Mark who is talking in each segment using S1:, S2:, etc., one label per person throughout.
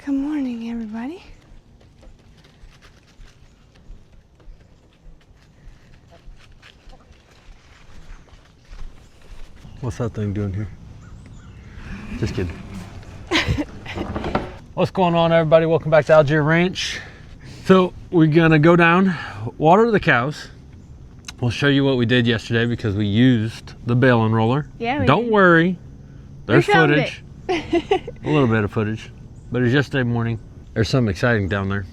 S1: Good morning, everybody.
S2: What's that thing doing here? Just kidding. What's going on, everybody? Welcome back to Algiere Ranch. So we're gonna go down, water the cows. We'll show you what we did yesterday because we used the baling roller.
S1: Yeah,
S2: Don't worry, there's footage.
S1: A
S2: little bit of footage, but it's yesterday morning. There's something exciting down there.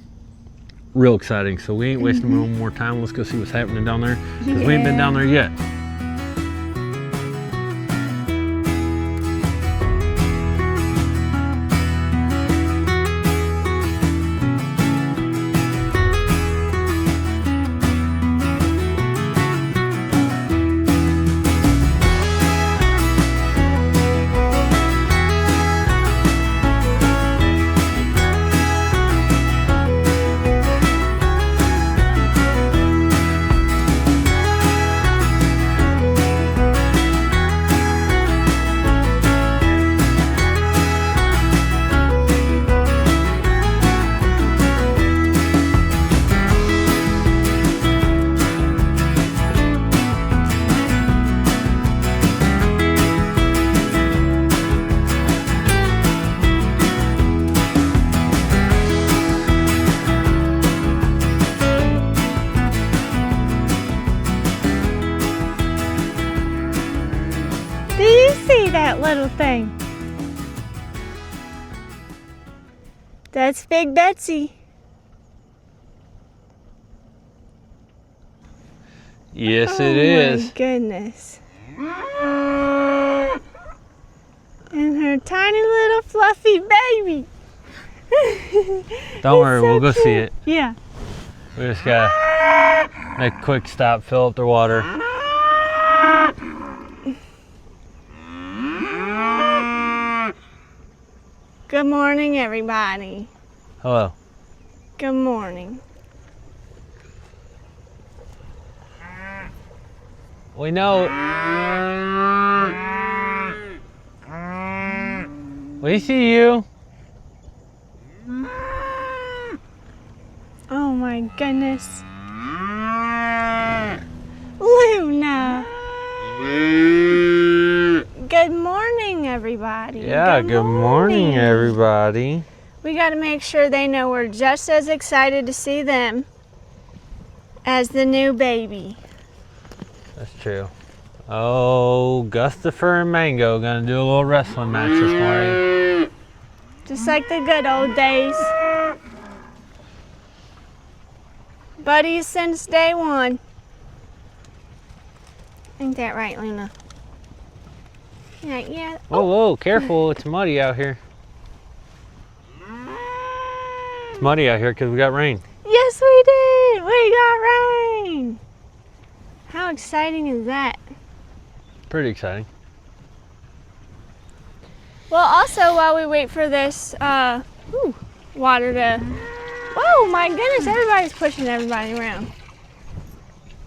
S2: Real exciting. So we ain't wasting no more time. Let's go see what's happening down there because we ain't been down there yet.
S1: Do you see that little thing? That's Big Betsy.
S2: Yes, it is.
S1: Oh my goodness. And her tiny little fluffy baby.
S2: Don't worry,
S1: so
S2: we'll go
S1: cute.
S2: see it.
S1: Yeah.
S2: We just gotta make a quick stop, fill up the water.
S1: Good morning, everybody.
S2: Hello.
S1: Good morning.
S2: We know. We see you.
S1: Oh my goodness. Luna. Good morning, everybody.
S2: Yeah, good morning, everybody.
S1: We got to make sure they know we're just as excited to see them as the new baby.
S2: That's true. Oh, Gustafer and Mango gonna do a little wrestling match this morning.
S1: Just like the good old days. Buddies since day one. Ain't that right, Luna? Yeah.
S2: Whoa, whoa, careful, it's muddy out here. It's muddy out here because we got rain.
S1: Yes, we did. We got rain. How exciting is that?
S2: Pretty exciting.
S1: Well, also while we wait for this water to, whoa, my goodness, everybody's pushing everybody around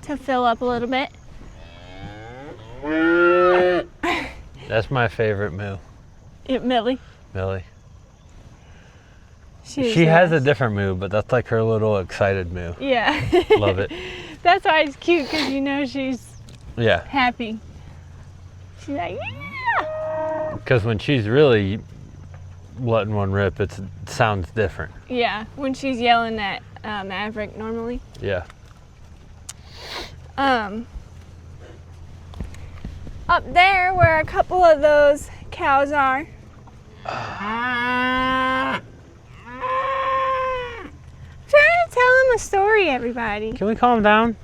S1: to fill up a little bit.
S2: That's my favorite moo.
S1: Millie.
S2: Millie.
S1: She's
S2: She has a
S1: nice.
S2: different moo, but that's like her little excited moo.
S1: Yeah.
S2: Love it.
S1: That's why it's cute, because you know she's
S2: Yeah.
S1: happy. She's like, yeah.
S2: Because when she's really letting one rip, it sounds different.
S1: Yeah, when she's yelling at Maverick normally.
S2: Yeah.
S1: Up there where a couple of those cows are. I'm trying to tell them a story, everybody.
S2: Can we calm down?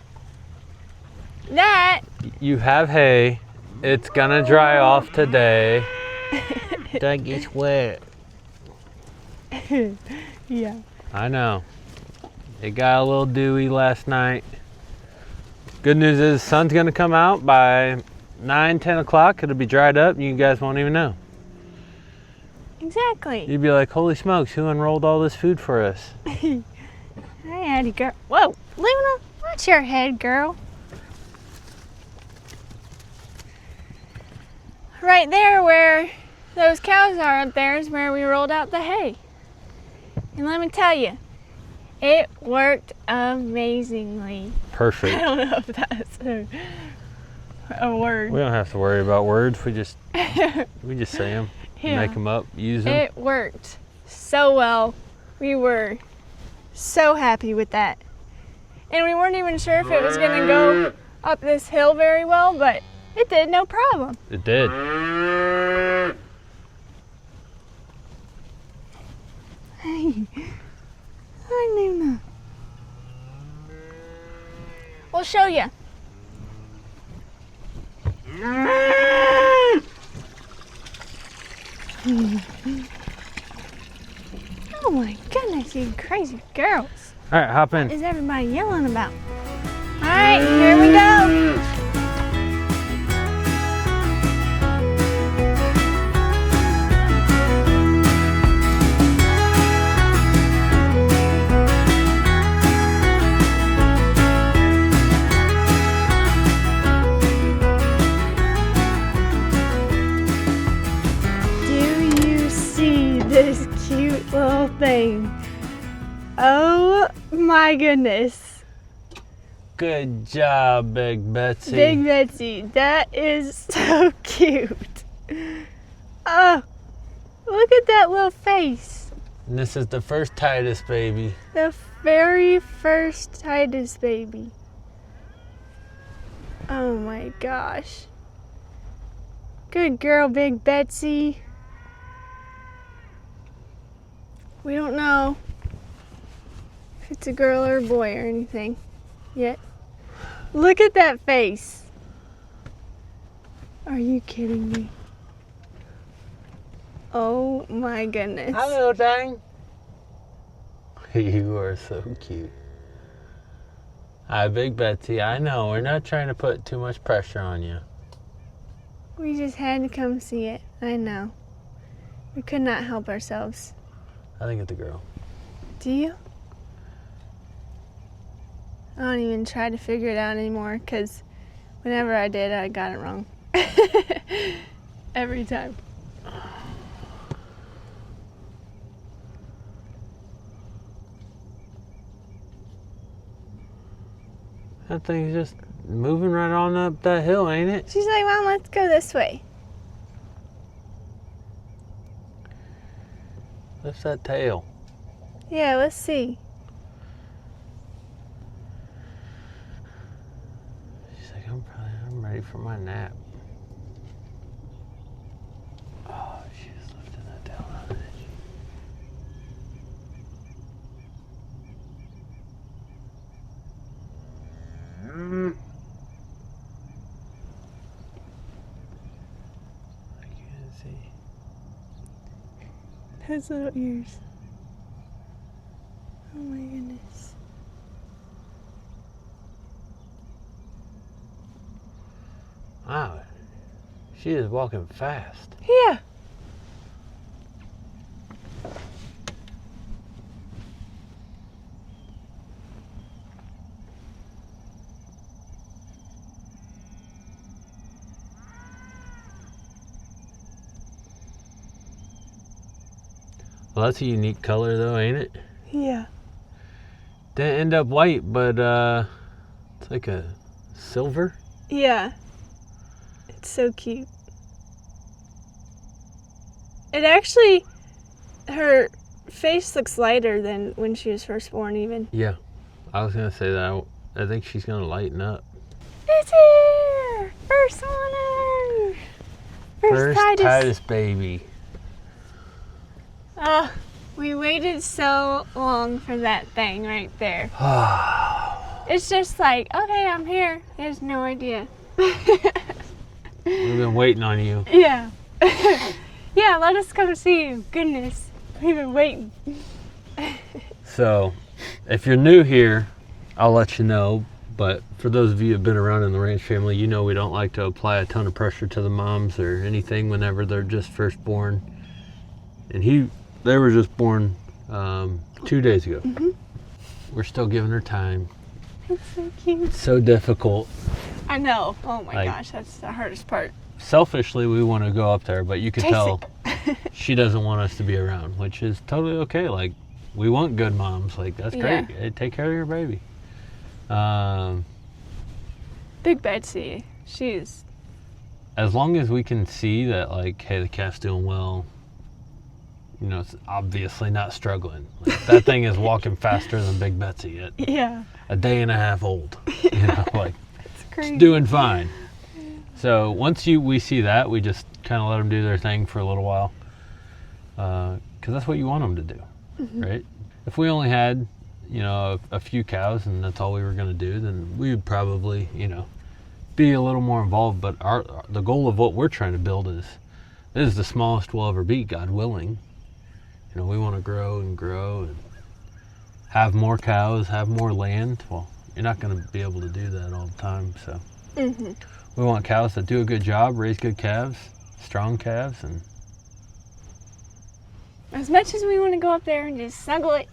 S1: That
S2: You have hay. It's gonna dry off today. That gets wet.
S1: yeah.
S2: I know. It got a little dewy last night. Good news is the sun's gonna come out by 9, 10 o'clock. It'll be dried up and you guys won't even know.
S1: Exactly.
S2: You'd be like, holy smokes, who unrolled all this food for us?
S1: Hey, Addie girl. Whoa, Luna, watch your head, girl. Right there where those cows are up there is where we rolled out the hay. And let me tell you, it worked amazingly.
S2: Perfect.
S1: I don't know if that's a word.
S2: We don't have to worry about words. We just say them, make them up, use them.
S1: It worked so well. We were so happy with that. And we weren't even sure if it was going to go up this hill very well, but it did, no problem.
S2: It did.
S1: Hey, hi Luna. We'll show you. Oh my goodness, you crazy girls.
S2: All right, hop in.
S1: What is everybody yelling about? All right, here we go. Do you see this cute little thing? Oh my goodness.
S2: Good job, Big Betsy.
S1: Big Betsy, that is so cute. Oh, look at that little face.
S2: And this is the first Titus baby.
S1: The very first Titus baby. Oh my gosh. Good girl, Big Betsy. We don't know if it's a girl or a boy or anything yet. Look at that face. Are you kidding me? Oh my goodness.
S2: Hello, dang. You are so cute. Hi, Big Betsy. I know, we're not trying to put too much pressure on you.
S1: We just had to come see it. I know. We could not help ourselves.
S2: I think it's a girl.
S1: Do you? I don't even try to figure it out anymore because whenever I did, I got it wrong. Every time.
S2: That thing's just moving right on up that hill, ain't it?
S1: She's like, Mom, let's go this way.
S2: Lift that tail.
S1: Yeah, let's see.
S2: She's like, I'm ready for my nap. Oh, she's lifting that tail on it. I can't see.
S1: Those little ears. Oh my goodness.
S2: Wow, she is walking fast.
S1: Yeah.
S2: Well, that's a unique color though, ain't it?
S1: Yeah.
S2: Didn't end up white, but it's like a silver.
S1: Yeah. It's so cute. It actually, her face looks lighter than when she was first born even.
S2: Yeah, I was gonna say that. I think she's gonna lighten up.
S1: It's here! First one! First
S2: Titus baby.
S1: Oh, we waited so long for that thing right there. It's just like, okay, I'm here. There's no idea.
S2: We've been waiting on you.
S1: Yeah. Yeah, let us come see you. Goodness, we've been waiting.
S2: So, if you're new here, I'll let you know. But for those of you who've been around in the ranch family, you know we don't like to apply a ton of pressure to the moms or anything whenever they're just first born. And they were just born 2 days ago.
S1: Mm-hmm.
S2: We're still giving her time.
S1: It's so cute.
S2: It's so difficult.
S1: I know. Oh my
S2: Like-
S1: gosh, that's the hardest part.
S2: Selfishly, we want to go up there, but you could
S1: Chase
S2: tell she doesn't want us to be around, which is totally okay. Like, we want good moms. Like, that's great.
S1: Yeah.
S2: Hey, take care of your baby.
S1: Big Betsy, she's...
S2: As long as we can see that, like, hey, the calf's doing well, you know, it's obviously not struggling. Like, that thing is walking faster than Big Betsy at a day and a half old. You know, like,
S1: It's crazy.
S2: it's doing fine. So once we see that, we just kind of let them do their thing for a little while, because that's what you want them to do, right? If we only had, you know, a few cows and that's all we were going to do, then we would probably, you know, be a little more involved. But the goal of what we're trying to build is the smallest we'll ever be, God willing. You know, we want to grow and have more cows, have more land. Well, you're not going to be able to do that all the time, so we want cows that do a good job, raise good calves, strong calves, and
S1: As much as we want to go up there and just snuggle it,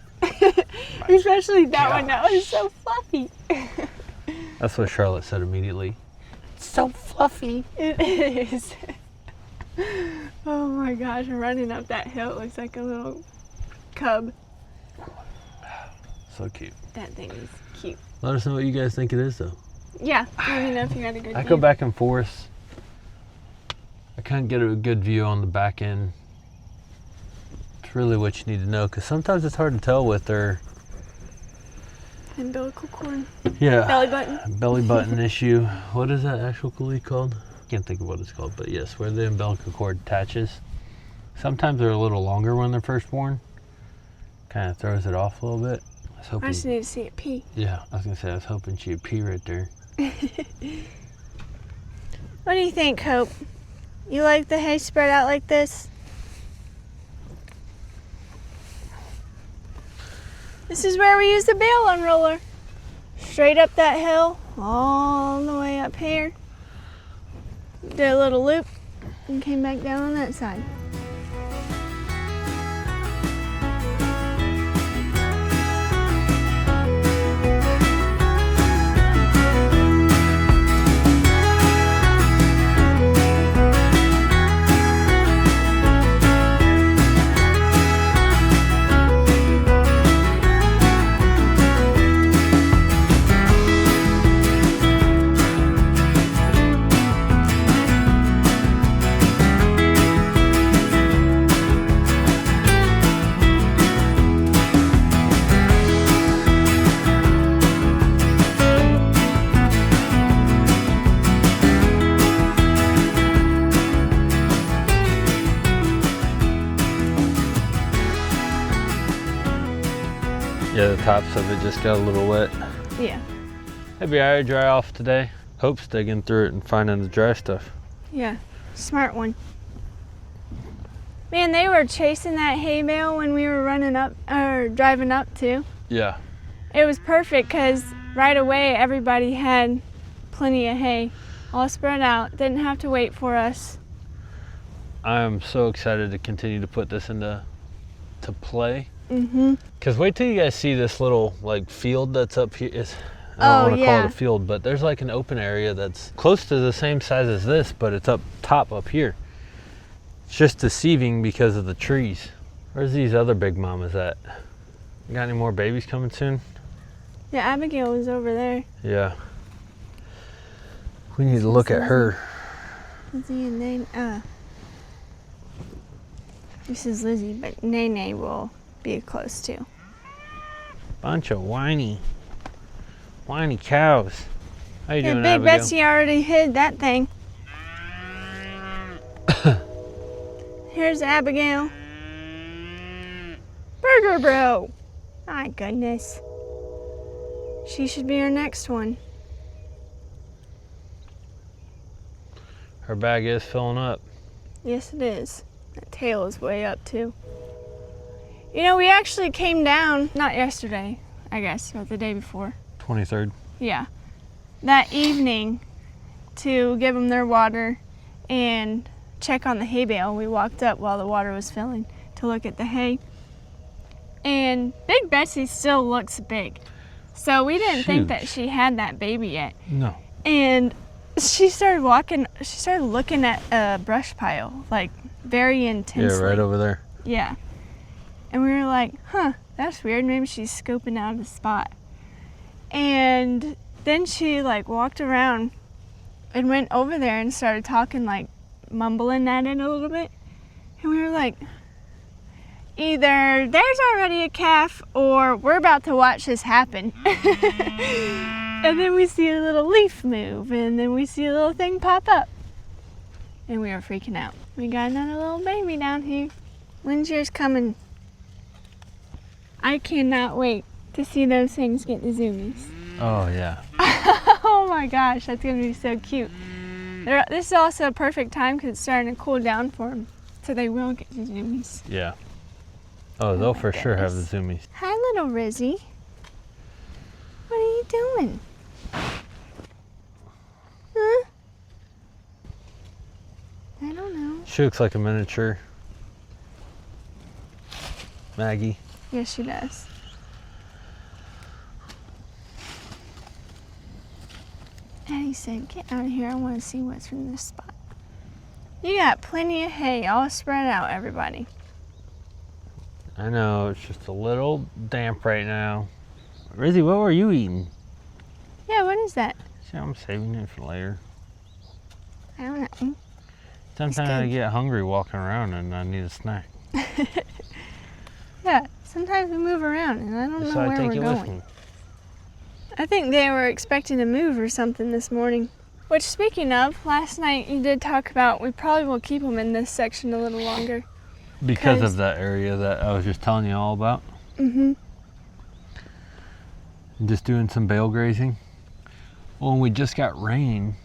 S1: especially that one, that was so fluffy.
S2: that's what Charlotte said immediately. It's so fluffy.
S1: It is. Oh my gosh, running up that hill, it looks like a little cub.
S2: So cute.
S1: That thing is cute.
S2: Let us know what you guys think it is, though.
S1: Yeah, let me know if you got a good
S2: I
S1: view.
S2: go back and forth. I can't get a good view on the back end. It's really what you need to know, because sometimes it's hard to tell with their
S1: Umbilical cord.
S2: belly
S1: Belly button.
S2: issue. What is that actually called? Can't think of what it's called, but yes, where the umbilical cord attaches. Sometimes they're a little longer when they're first born. Kind of throws it off a little bit. I was hoping,
S1: I just need to see it pee.
S2: yeah, I was gonna say I was hoping she'd pee right there.
S1: What do you think, Hope? You like the hay spread out like this? This is where we use the bale unroller. Straight up that hill, all the way up here. Did a little loop and came back down on that side.
S2: Yeah, the tops of it just got a little wet.
S1: Yeah.
S2: It'd be alright to dry off today. Hope's digging through it and finding the dry stuff.
S1: Yeah, smart one. Man, they were chasing that hay bale when we were driving up too.
S2: Yeah.
S1: It was perfect because right away everybody had plenty of hay, all spread out. Didn't have to wait for us.
S2: I am so excited to continue to put this into play.
S1: Mhm.
S2: Cause wait till you guys see this little like field that's up here. I
S1: Oh,
S2: don't want to
S1: yeah.
S2: call it a field, but there's like an open area that's close to the same size as this, but it's up top up here. It's just deceiving because of the trees. Where's these other big mamas at? You got any more babies coming soon?
S1: Yeah, Abigail was over there.
S2: Yeah. We need to look at her.
S1: Lizzie and Nene. This is Lizzie, but Nene will be close too.
S2: Bunch of whiny cows. How you
S1: Yeah,
S2: doing,
S1: Big
S2: Abigail?
S1: Betsy already hid that thing. Here's Abigail. Burger Bro. My goodness. She should be our next one.
S2: Her bag is filling up.
S1: Yes, it is. That tail is way up too. You know, we actually came down, not yesterday, I guess, but the day before.
S2: 23rd.
S1: Yeah. That evening to give them their water and check on the hay bale. We walked up while the water was filling to look at the hay. And Big Betsy still looks big. So we didn't think that she had that baby yet.
S2: No.
S1: And she started looking at a brush pile, like very intensely.
S2: Yeah, right over there.
S1: Yeah. And we were like, huh, that's weird. Maybe she's scoping out a spot. And then she like walked around and went over there and started talking, like mumbling at it a little bit. And we were like, either there's already a calf or we're about to watch this happen. And then we see a little leaf move, and then we see a little thing pop up. And we were freaking out. We got another little baby down here. When's yours coming? I cannot wait to see those things get the zoomies.
S2: Oh, yeah.
S1: Oh my gosh, that's going to be so cute. This is also a perfect time because it's starting to cool down for them. So they will get the zoomies.
S2: Yeah. Oh, they'll for sure have the zoomies.
S1: Hi, little Rizzy. What are you doing? Huh? I don't know.
S2: She looks like a miniature Maggie.
S1: Yes, she does. Addie said, get out of here. I want to see what's in this spot. You got plenty of hay all spread out, everybody.
S2: I know, it's just a little damp right now. Rizzy, what were you eating?
S1: Yeah, what is that?
S2: See, I'm saving it for later.
S1: I don't know.
S2: Sometimes I get hungry walking around and I need a snack.
S1: Yeah, sometimes we move around and I don't know where we're going. I think they were expecting to move or something this morning. Which, speaking of, last night you did talk about we probably will keep them in this section a little longer.
S2: Because of that area that I was just telling you all about?
S1: Mm-hmm.
S2: Just doing some bale grazing. Well, and we just got rain,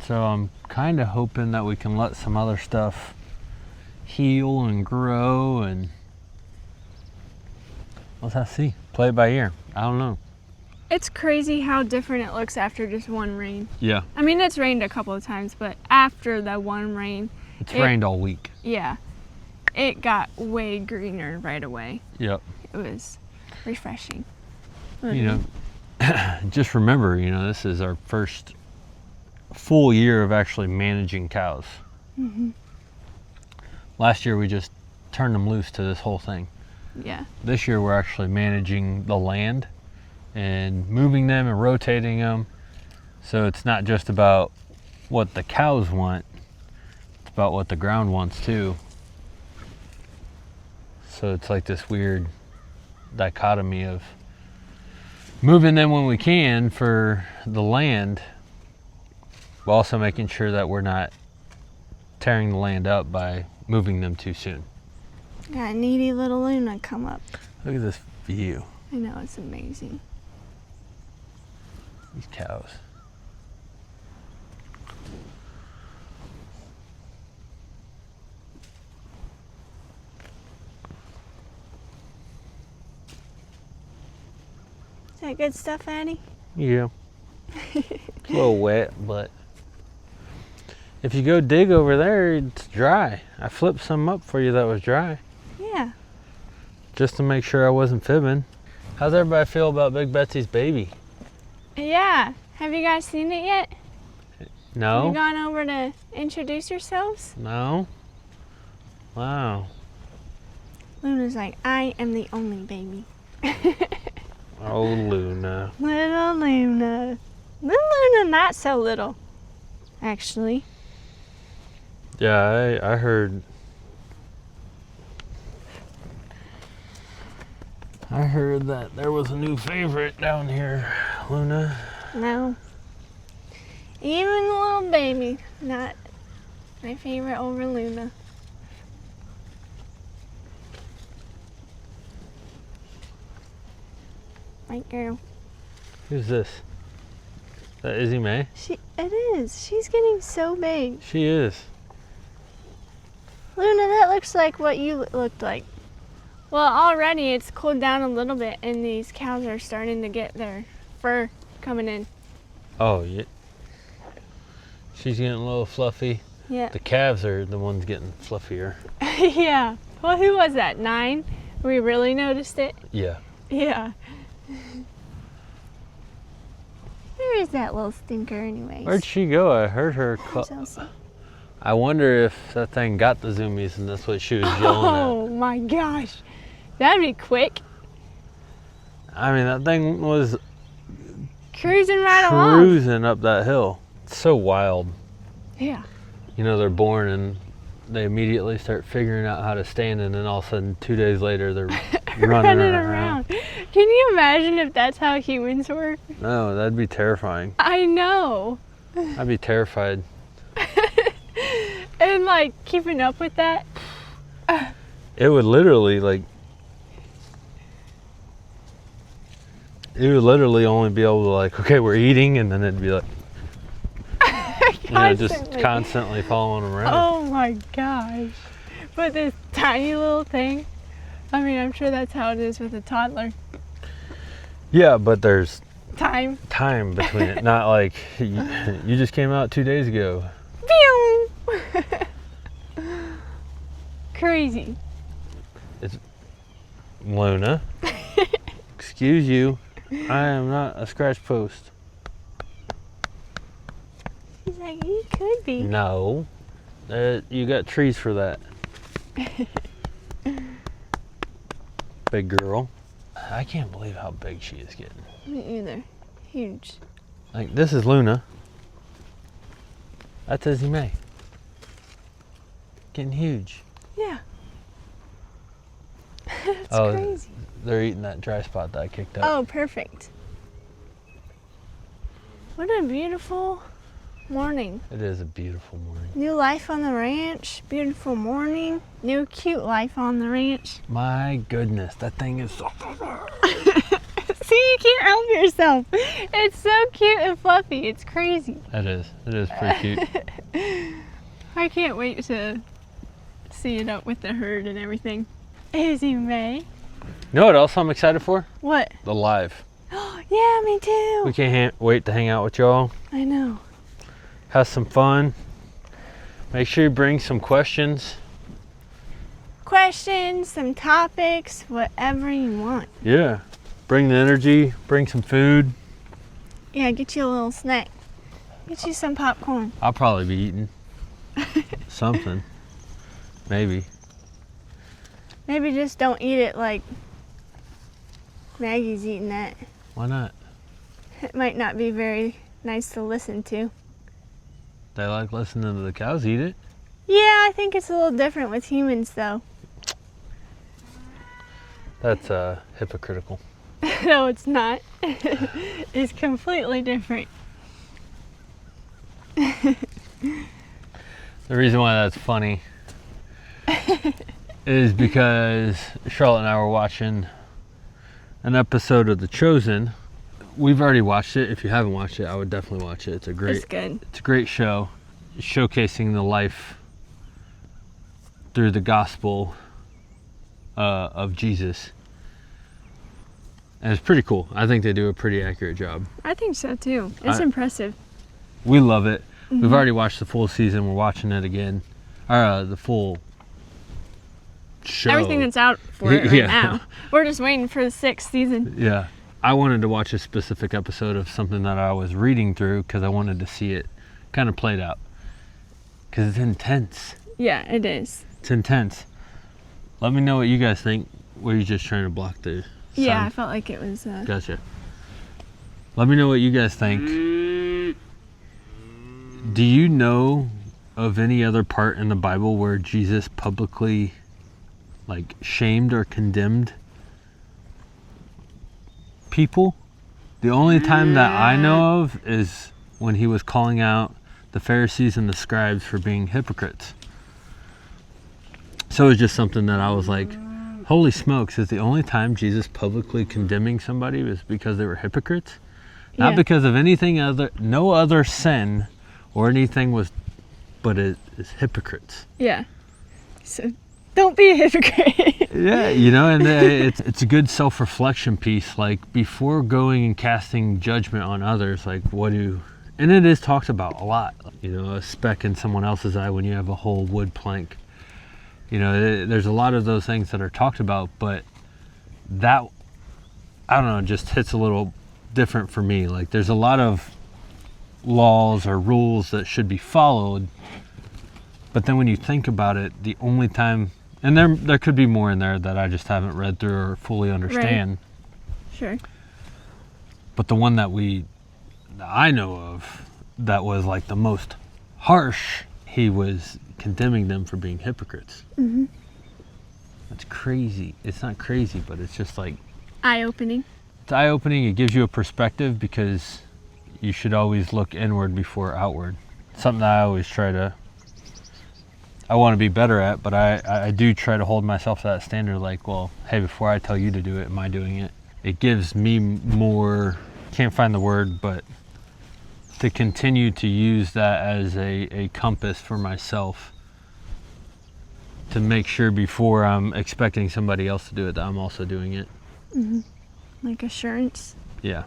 S2: so I'm kind of hoping that we can let some other stuff heal and grow, and let's have to see. Play it by ear. I don't know.
S1: It's crazy how different it looks after just one rain.
S2: Yeah.
S1: I mean, it's rained a couple of times, but after that one rain,
S2: It's rained all week.
S1: Yeah. It got way greener right away.
S2: Yep.
S1: It was refreshing.
S2: You know, just remember, you know, this is our first full year of actually managing cows.
S1: Mm-hmm.
S2: Last year we just turned them loose to this whole thing.
S1: Yeah.
S2: This year we're actually managing the land and moving them and rotating them. So it's not just about what the cows want, it's about what the ground wants too. So it's like this weird dichotomy of moving them when we can for the land, but also making sure that we're not tearing the land up by moving them too soon.
S1: Got a needy little Luna come up.
S2: Look at this view.
S1: I know, it's amazing.
S2: These cows.
S1: Is that good stuff, Addie?
S2: Yeah. It's a little wet, but if you go dig over there, it's dry. I flipped some up for you that was dry.
S1: Yeah.
S2: Just to make sure I wasn't fibbing. How's everybody feel about Big Betsy's baby?
S1: Yeah. Have you guys seen it yet?
S2: No.
S1: Have you gone over to introduce yourselves?
S2: No. Wow.
S1: Luna's like, I am the only baby.
S2: Oh, Luna.
S1: Little Luna. Little Luna, not so little, actually.
S2: Yeah, I heard. I heard that there was a new favorite down here, Luna.
S1: No. Even the little baby, not my favorite over Luna. Right, girl.
S2: Who's this? Is that Izzy Mae?
S1: It is. She's getting so big.
S2: She is.
S1: Luna, that looks like what you looked like. Well, already it's cooled down a little bit and these cows are starting to get their fur coming in.
S2: Oh, yeah. She's getting a little fluffy.
S1: Yeah.
S2: The calves are the ones getting fluffier.
S1: Yeah. Well, who was that? 9? We really noticed it?
S2: Yeah.
S1: Yeah. Where is that little stinker anyways?
S2: Where'd she go? I heard her
S1: Chelsea.
S2: I wonder if that thing got the zoomies and that's what she was yelling
S1: Oh my gosh. That'd be quick.
S2: I mean, that thing was
S1: Cruising right along.
S2: cruising up that hill. It's so wild.
S1: Yeah.
S2: You know, they're born and they immediately start figuring out how to stand, and then all of a sudden 2 days later they're running around.
S1: Can you imagine if that's how humans were?
S2: No, that'd be terrifying.
S1: I know.
S2: I'd be terrified.
S1: And like keeping up with that.
S2: It would literally only be able to like, okay, we're eating, and then it'd be like, just constantly following them around.
S1: Oh my gosh. But this tiny little thing, I mean, I'm sure that's how it is with a toddler.
S2: Yeah, but there's
S1: Time.
S2: between it. Not like you just came out 2 days ago.
S1: Pew! Crazy.
S2: It's Luna. Excuse you. I am not a scratch post.
S1: He's like, you could be.
S2: No. You got trees for that. Big girl. I can't believe how big she is getting.
S1: Me either. Huge.
S2: Like, this is Luna. That's Izzy May. Getting huge.
S1: Yeah. That's crazy.
S2: They're eating that dry spot that I kicked up.
S1: Oh, perfect. What a beautiful morning.
S2: It is a beautiful morning.
S1: New life on the ranch. Beautiful morning. New cute life on the ranch.
S2: My goodness, that thing is so...
S1: See, you can't help yourself. It's so cute and fluffy. It's crazy.
S2: It is. It is pretty cute.
S1: I can't wait to see it up with the herd and everything. Izzy May.
S2: You know what else I'm excited for?
S1: What?
S2: The live.
S1: Yeah, me too.
S2: We can't wait to hang out with y'all.
S1: I know.
S2: Have some fun. Make sure you bring some questions.
S1: Questions, some topics, whatever you want.
S2: Yeah. Bring the energy. Bring some food.
S1: Yeah, get you a little snack. Get you some popcorn.
S2: I'll probably be eating something. Maybe.
S1: Maybe just don't eat it like Maggie's eating that.
S2: Why not?
S1: It might not be very nice to listen to.
S2: They like listening to the cows eat it.
S1: Yeah, I think it's a little different with humans though.
S2: That's hypocritical.
S1: No, it's not. It's completely different.
S2: The reason why that's funny is because Charlotte and I were watching an episode of The Chosen. We've already watched it. If you haven't watched it, I would definitely watch it. It's good. It's a great show, showcasing the life through the gospel of Jesus. And it's pretty cool. I think they do a pretty accurate job.
S1: I think so too. It's impressive.
S2: We love it. Mm-hmm. We've already watched the full season. We're watching it again. The full show.
S1: Everything that's out for it right now. We're just waiting for the 6th season.
S2: Yeah. I wanted to watch a specific episode of something that I was reading through because I wanted to see it kind of played out. Because it's intense.
S1: Yeah, it is.
S2: It's intense. Let me know what you guys think. Were you just trying to block the sound?
S1: Yeah, I felt like it was...
S2: Gotcha. Let me know what you guys think. Do you know of any other part in the Bible where Jesus publicly shamed or condemned people? The only time that I know of is when he was calling out the Pharisees and the scribes for being hypocrites. So it was just something that I was like, holy smokes, is the only time Jesus publicly condemning somebody was because they were hypocrites? Not because of anything other, no other sin or anything but it is hypocrites.
S1: Yeah. So don't be a hypocrite.
S2: Yeah, and it's a good self-reflection piece. Like, before going and casting judgment on others, and it is talked about a lot. A speck in someone else's eye when you have a whole wood plank. There's a lot of those things that are talked about, but that, I don't know, just hits a little different for me. Like, there's a lot of laws or rules that should be followed, but then when you think about it, the only time And there could be more in there that I just haven't read through or fully understand.
S1: Right. Sure.
S2: But the one that I know of that was like the most harsh, he was condemning them for being hypocrites.
S1: Mm-hmm.
S2: That's crazy. It's not crazy, but it's just like
S1: eye-opening.
S2: It's eye-opening. It gives you a perspective because you should always look inward before outward. Something that I always I want to be better at, but I do try to hold myself to that standard. Like, well, hey, before I tell you to do it, am I doing it? It gives me more, can't find the word, but to continue to use that as a compass for myself to make sure before I'm expecting somebody else to do it that I'm also doing it.
S1: Mm-hmm. Like assurance.
S2: Yeah.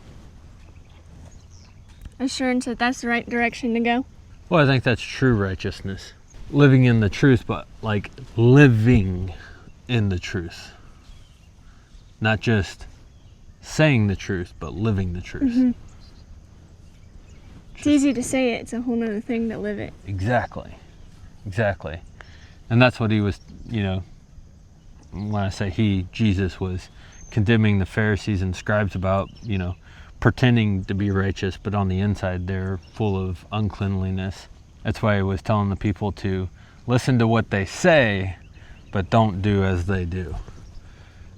S1: Assurance that that's the right direction to go.
S2: Well, I think that's true righteousness. Living in the truth, but like living in the truth. Not just saying the truth, but living the truth.
S1: Mm-hmm. It's easy to say it. It's a whole other thing to live it.
S2: Exactly. And that's what he was, when I say he, Jesus was condemning the Pharisees and scribes about, pretending to be righteous, but on the inside they're full of uncleanliness. That's why he was telling the people to listen to what they say, but don't do as they do.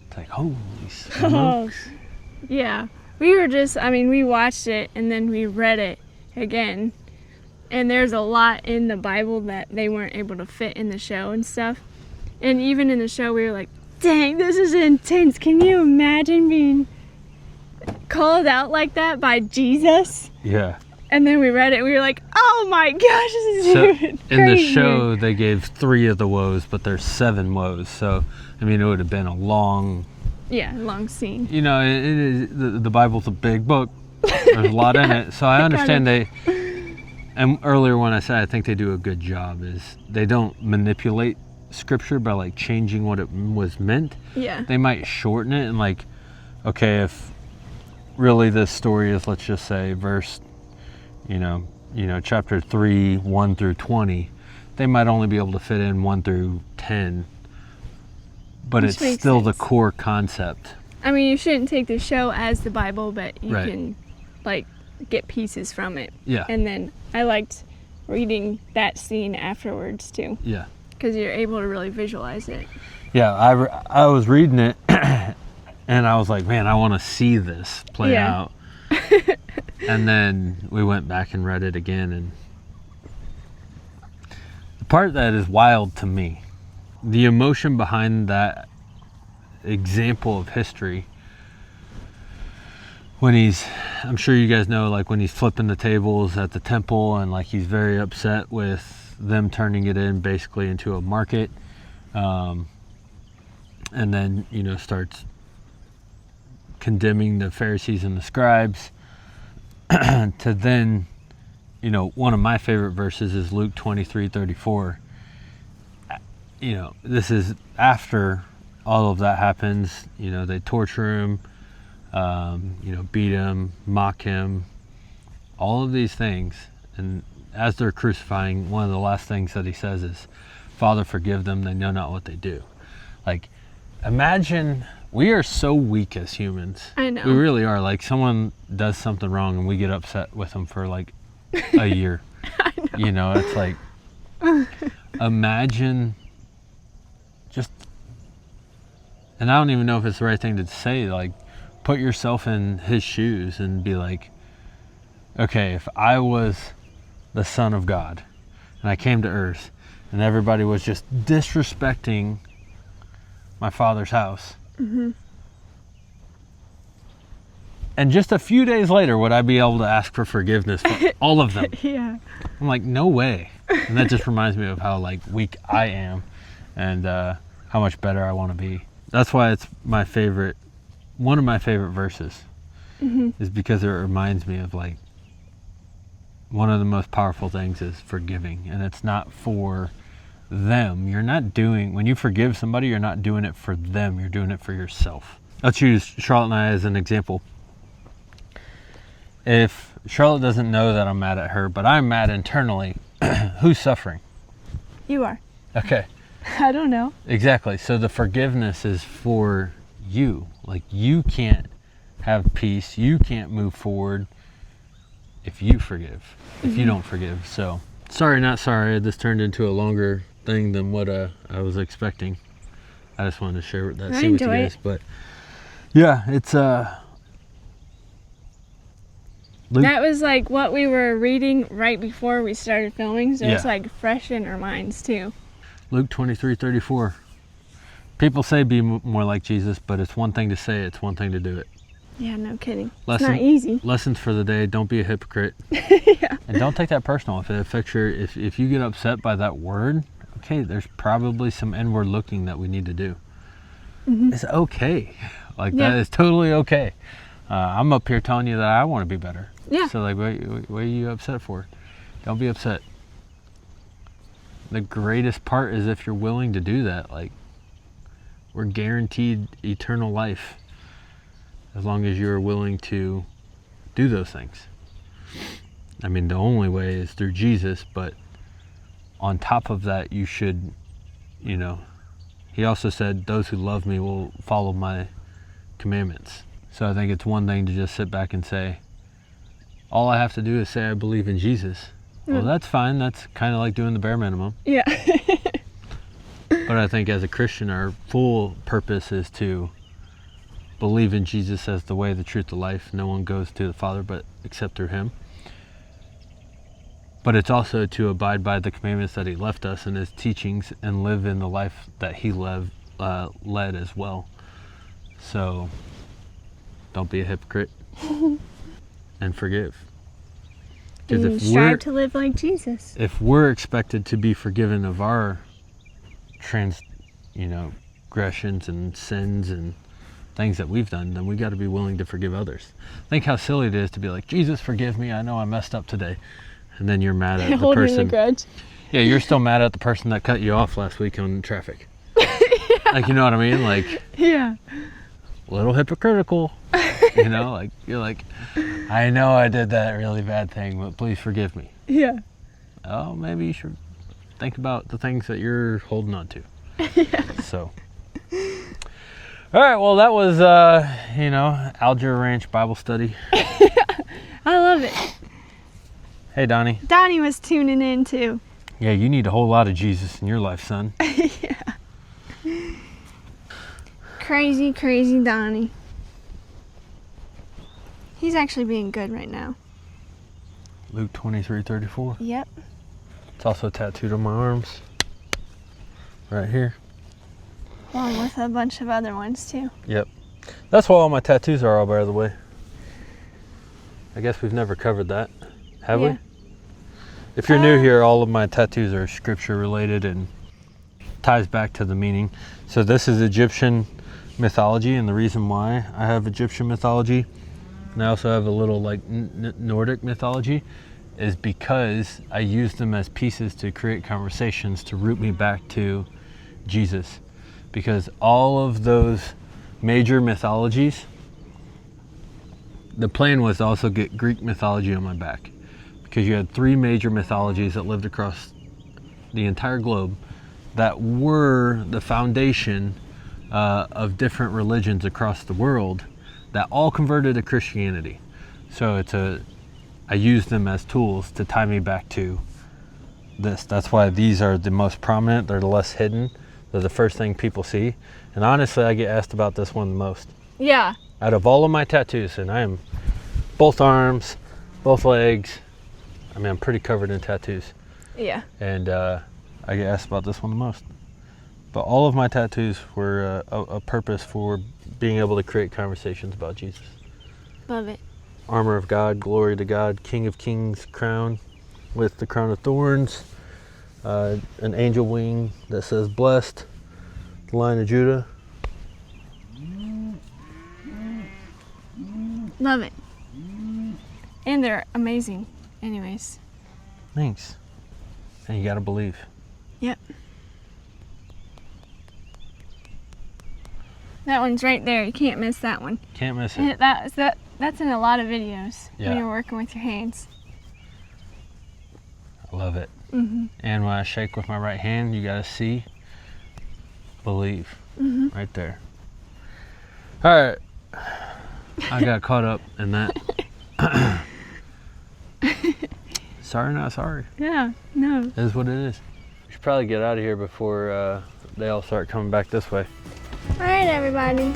S2: It's like, holy smokes.
S1: Yeah. We watched it and then we read it again. And there's a lot in the Bible that they weren't able to fit in the show and stuff. And even in the show, we were like, dang, this is intense. Can you imagine being called out like that by Jesus?
S2: Yeah.
S1: And then we read it and we were like, oh my gosh, this is even crazy.
S2: In the show, they gave 3 of the woes, but there's 7 woes. So, it would have been a long...
S1: Yeah, long scene.
S2: It is, the Bible's a big book. There's a lot in it. So I understand and earlier when I said I think they do a good job is they don't manipulate scripture by like changing what it was meant.
S1: Yeah.
S2: They might shorten it and like, okay, if really this story is, let's just say verse, chapter 3, 1 through 20, they might only be able to fit in 1 through 10, but
S1: Which
S2: it's still the core concept.
S1: You shouldn't take the show as the Bible, but you can get pieces from it.
S2: Yeah.
S1: And then I liked reading that scene afterwards too.
S2: Yeah.
S1: Because you're able to really visualize it.
S2: Yeah, I was reading it and I was like, man, I want to see this play out. And then we went back and read it again, and the part that is wild to me, the emotion behind that example of history, when I'm sure you guys know, like when he's flipping the tables at the temple and like he's very upset with them turning it basically into a market, and then starts condemning the Pharisees and the scribes, to then one of my favorite verses is Luke 23:34. This is after all of that happens. They torture him, beat him, mock him, all of these things. And as they're crucifying, one of the last things that he says is, Father, forgive them, they know not what they do. Like, imagine, we are so weak as humans.
S1: I know.
S2: We really are. Like, someone does something wrong and we get upset with them for like a year.
S1: I know.
S2: It's like, imagine just, and I don't even know if it's the right thing to say, like, put yourself in his shoes and be like, okay, if I was the Son of God and I came to earth and everybody was just disrespecting my Father's house,
S1: mm-hmm.
S2: and just a few days later would I be able to ask for forgiveness for all of them?
S1: Yeah.
S2: I'm like, no way. And that just reminds me of how like weak I am and how much better I want to be. That's why it's my favorite, one of my favorite verses,
S1: mm-hmm.
S2: is because it reminds me of like, one of the most powerful things is forgiving, and it's not for them. You're not doing, when you forgive somebody, you're not doing it for them, you're doing it for yourself. Let's use Charlotte and I as an example. If Charlotte doesn't know that I'm mad at her, but I'm mad internally, who's suffering?
S1: You are.
S2: Okay.
S1: I don't know.
S2: Exactly. So the forgiveness is for you. Like, you can't have peace. You can't move forward if you forgive, if you don't forgive. So sorry, not sorry. This turned into a longer thing than what I was expecting. I just wanted to share that with you guys. But yeah, it's Luke.
S1: That was like what we were reading right before we started filming, so it's
S2: Yeah.
S1: like fresh in our minds too.
S2: Luke 23:34. People say be more like Jesus, but it's one thing to say it, it's one thing to do it.
S1: Yeah, no kidding.
S2: Lesson-
S1: It's not easy.
S2: Lessons for the day: don't be a hypocrite.
S1: Yeah.
S2: And don't take that personal. If it affects if you get upset by that word, okay, there's probably some inward looking that we need to do. It's okay. Like,
S1: Yeah.
S2: that is totally okay. I'm up here telling you that I want to be better.
S1: Yeah.
S2: So, like, what are you upset for? Don't be upset. The greatest part is if you're willing to do that. Like, we're guaranteed eternal life as long as you're willing to do those things. I mean, the only way is through Jesus, but on top of that, you should, he also said, those who love me will follow my commandments. So I think it's one thing to just sit back and say, all I have to do is say I believe in Jesus. Well, that's fine. That's kind of like doing the bare minimum.
S1: Yeah.
S2: But I think as a Christian, our full purpose is to believe in Jesus as the way, the truth, the life. No one goes to the Father but except through him. But it's also to abide by the commandments that he left us and his teachings and live in the life that he led as well. So don't be a hypocrite and forgive. Because
S1: And strive to live like Jesus.
S2: if we're expected to be forgiven of our transgressions and sins and things that we've done, then we got to be willing to forgive others. Think how silly it is to be like, Jesus, forgive me. I know I messed up today. And then you're mad at the
S1: Holding
S2: person.
S1: the grudge.
S2: Yeah, you're still mad at the person that cut you off last week on traffic. Like, you know what I mean? Like,
S1: Yeah.
S2: a little hypocritical. Like, you're like, I know I did that really bad thing, but please forgive me.
S1: Yeah.
S2: Oh, maybe you should think about the things that you're holding on to.
S1: Yeah.
S2: So, all right, well, that was, Algiere Ranch Bible study.
S1: I love it.
S2: Hey, Donnie.
S1: Donnie was tuning in too.
S2: Yeah, you need a whole lot of Jesus in your life, son.
S1: Yeah. Crazy, crazy Donnie. He's actually being good right now.
S2: Luke 23:34.
S1: Yep.
S2: It's also tattooed on my arms. Right here.
S1: Along with a bunch of other ones too.
S2: Yep. That's what all my tattoos are, by the way. I guess we've never covered that, have
S1: Yeah.
S2: we? If you're new here, all of my tattoos are scripture related and ties back to the meaning. So this is Egyptian mythology, and the reason why I have Egyptian mythology, and I also have a little like Nordic mythology, is because I use them as pieces to create conversations to root me back to Jesus. Because all of those major mythologies, the plan was to also get Greek mythology on my back. Because you had three major mythologies that lived across the entire globe that were the foundation of different religions across the world that all converted to Christianity. So I use them as tools to tie me back to this. That's why these are the most prominent. They're the less hidden. They're the first thing people see. And honestly, I get asked about this one the most.
S1: Yeah.
S2: Out of all of my tattoos, and I am both arms, both legs, I mean, I'm pretty covered in tattoos.
S1: Yeah.
S2: And I get asked about this one the most. But all of my tattoos were a purpose for being able to create conversations about Jesus.
S1: Love it.
S2: Armor of God, glory to God, King of Kings crown with the crown of thorns, an angel wing that says blessed, the Lion of Judah.
S1: Love it. And they're amazing anyways.
S2: Thanks. And you gotta believe.
S1: Yep. That one's right there. You can't miss that one.
S2: Can't miss it.
S1: And that's in a lot of videos
S2: Yeah.
S1: when you're working with your hands.
S2: I love it.
S1: Mm-hmm.
S2: And when I shake with my right hand, you gotta see believe.
S1: Mm-hmm.
S2: Right there. All right. I got caught up in that. Sorry, not sorry.
S1: Yeah, no.
S2: It is what it is. We should probably get out of here before they all start coming back this way.
S1: All right, everybody.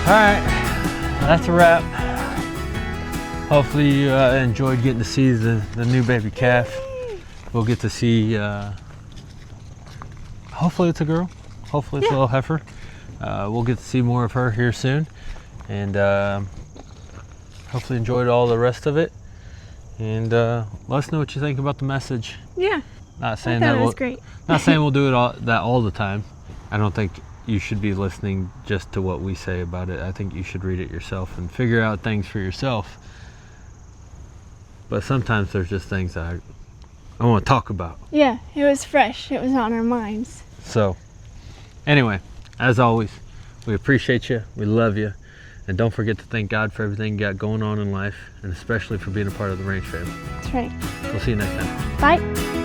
S2: All right, that's a wrap. Hopefully you enjoyed getting to see the new baby calf. We'll get to see, hopefully it's a girl, hopefully it's a little heifer. We'll get to see more of her here soon. And hopefully enjoyed all the rest of it. And let us know what you think about the message.
S1: Yeah,
S2: Not saying
S1: that
S2: that
S1: was great.
S2: Not saying we'll do it all the time. I don't think you should be listening just to what we say about it. I think you should read it yourself and figure out things for yourself. But sometimes there's just things that I want to talk about.
S1: Yeah, it was fresh. It was on our minds.
S2: So, anyway, as always, we appreciate you. We love you. And don't forget to thank God for everything you got going on in life, and especially for being a part of the ranch family.
S1: That's right.
S2: We'll see you next time.
S1: Bye.